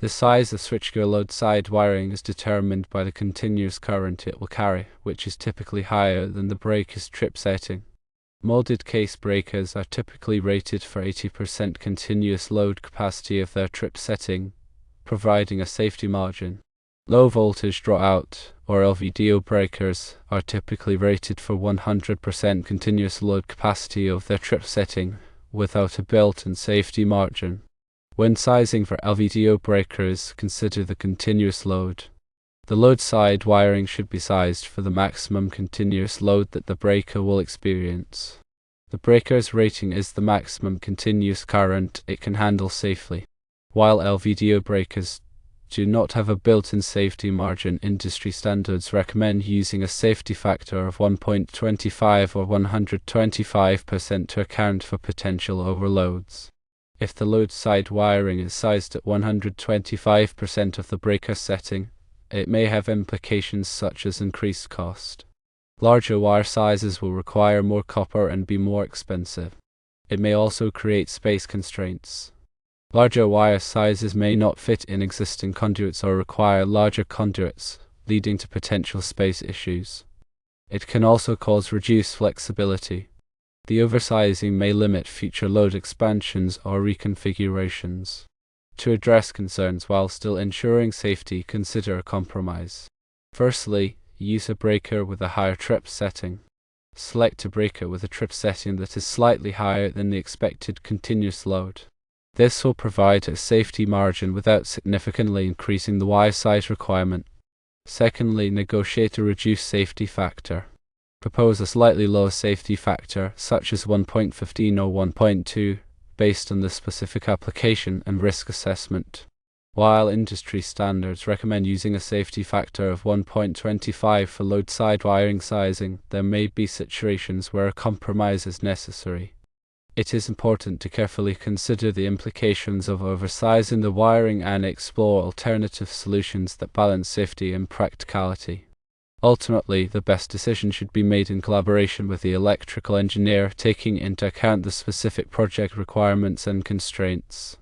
The size of switchgear load side wiring is determined by the continuous current it will carry, which is typically higher than the breaker's trip setting. Molded case breakers are typically rated for 80% continuous load capacity of their trip setting, providing a safety margin. Low voltage drawout, or LVDO breakers, are typically rated for 100% continuous load capacity of their trip setting, without a built-in safety margin. When sizing for LVDO breakers, consider the continuous load. The load side wiring should be sized for the maximum continuous load that the breaker will experience. The breaker's rating is the maximum continuous current it can handle safely. While LVDO breakers do not have a built-in safety margin, industry standards recommend using a safety factor of 1.25 or 125% to account for potential overloads. If the load side wiring is sized at 125% of the breaker setting, it may have implications such as increased cost. Larger wire sizes will require more copper and be more expensive. It may also create space constraints. Larger wire sizes may not fit in existing conduits or require larger conduits, leading to potential space issues. It can also cause reduced flexibility. The oversizing may limit future load expansions or reconfigurations. To address concerns while still ensuring safety, consider a compromise. Firstly, use a breaker with a higher trip setting. Select a breaker with a trip setting that is slightly higher than the expected continuous load. This will provide a safety margin without significantly increasing the wire size requirement. Secondly, negotiate a reduced safety factor. Propose a slightly lower safety factor, such as 1.15 or 1.2, based on the specific application and risk assessment. While industry standards recommend using a safety factor of 1.25 for load side wiring sizing, there may be situations where a compromise is necessary. It is important to carefully consider the implications of oversizing the wiring and explore alternative solutions that balance safety and practicality. Ultimately, the best decision should be made in collaboration with the electrical engineer, taking into account the specific project requirements and constraints.